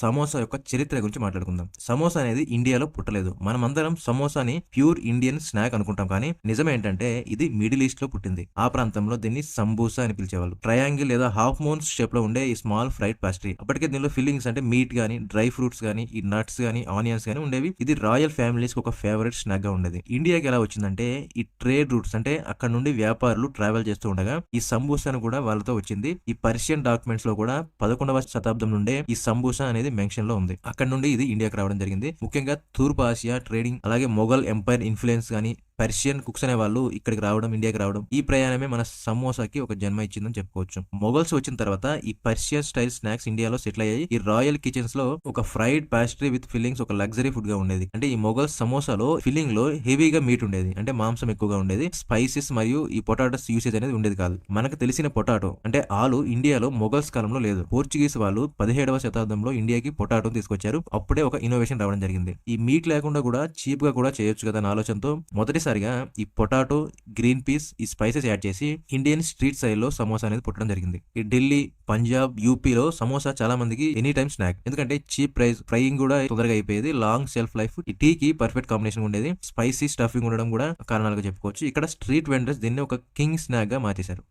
సమోసా యొక్క చరిత్ర గురించి మాట్లాడుకుందాం. సమోసా అనేది ఇండియాలో పుట్టలేదు. మనమందరం సమోసాని ప్యూర్ ఇండియన్ స్నాక్ అనుకుంటాం. కానీ నిజమేంటంటే ఇది మిడిల్ ఈస్ట్ లో పుట్టింది. ఆ ప్రాంతంలో దీన్ని సంబూసా అని పిలిచేవాళ్ళు. ట్రయాంగిల్ లేదా హాఫ్ మూన్స్ షేప్ లో ఉండే ఈ స్మాల్ ఫ్రైడ్ పాస్ట్రీ. అప్పటికే దీనిలో ఫిల్లింగ్స్ అంటే మీట్ గానీ, డ్రై ఫ్రూట్స్ గానీ, ఈ నట్స్ గానీ, ఆనియన్స్ గానీ ఉండేవి. ఇది రాయల్ ఫ్యామిలీస్ కి ఒక ఫేవరెట్ స్నాక్ గా ఉండేది. ఇండియాకి ఎలా వచ్చిందంటే ఈ ట్రేడ్ రూట్స్ అంటే అక్కడ నుండి వ్యాపారులు ట్రావెల్ చేస్తూ ఉండగా ఈ సంబూసాను కూడా వాళ్ళతో వచ్చింది. ఈ పర్షియన్ డాక్యుమెంట్స్ లో కూడా 11వ శతాబ్దం నుండే ఈ సంబూసా అనేది మెన్షన్ లో ఉంది. అక్కడ నుండి ఇది ఇండియాకి రావడం జరిగింది. ముఖ్యంగా తూర్పు ఆసియా ట్రేడింగ్ అలాగే మొఘల్ ఎంపైర్ ఇన్ఫ్లుయెన్స్ గానీ, పర్షియన్ కుక్స్ అనే వాళ్ళు ఇక్కడికి రావడం, ఇండియాకి రావడం, ఈ ప్రయాణమే మన సమోసాకి ఒక జన్మ ఇచ్చిందని చెప్పుకోవచ్చు. మొఘల్స్ వచ్చిన తర్వాత ఈ పర్షియన్ స్టైల్ స్నాక్స్ ఇండియాలో సెటిల్ అయ్యాయి. ఈ రాయల్ కిచెన్స్ లో ఒక ఫ్రైడ్ పాస్ట్రీ విత్ ఫిల్లింగ్స్ ఒక లగ్జరీ ఫుడ్ గా ఉండేది. అంటే ఈ మొఘల్ సమోసాలో ఫిల్లింగ్ లో హెవీగా మీట్ ఉండేది, అంటే మాంసం ఎక్కువగా ఉండేది. స్పైసెస్ మరియు ఈ పొటాటోస్ యూసేజ్ అనేది ఉండేది కాదు. మనకు తెలిసిన పొటాటో అంటే ఆలు ఇండియాలో మొఘల్స్ కాలంలో లేదు. పోర్చుగీస్ వాళ్ళు 17వ శతాబ్దంలో ఇండియాకి పొటాటో తీసుకొచ్చారు. అప్పుడే ఒక ఇన్నోవేషన్ రావడం జరిగింది. ఈ మీట్ లేకుండా కూడా చీప్ గా కూడా చేయొచ్చు కదా అనే ఆలోచనతో మొదటిసారిగా ఈ పొటాటో, గ్రీన్ పీస్, ఈ స్పైసెస్ యాడ్ చేసి ఇండియన్ స్ట్రీట్ స్టైల్లో సమోసా అనేది పుట్టడం జరిగింది. ఈ ఢిల్లీ, పంజాబ్, యూపీలో సమోసా చాలా మందికి ఎనీ టైమ్ స్నాక్. ఎందుకంటే చీప్ ప్రైస్, ఫ్రైయింగ్ కూడా తొందరగా అయిపోయేది, లాంగ్ షెల్ఫ్ లైఫ్, ఈ టీ కి పర్ఫెక్ట్ కాంబినేషన్ ఉండేది. స్పైసీ స్టఫింగ్ ఉండడం కూడా కారణాలుగా చెప్పుకోవచ్చు. ఇక్కడ స్ట్రీట్ వెండర్స్ దీన్ని ఒక కింగ్ స్నాక్ గా మార్చేశారు.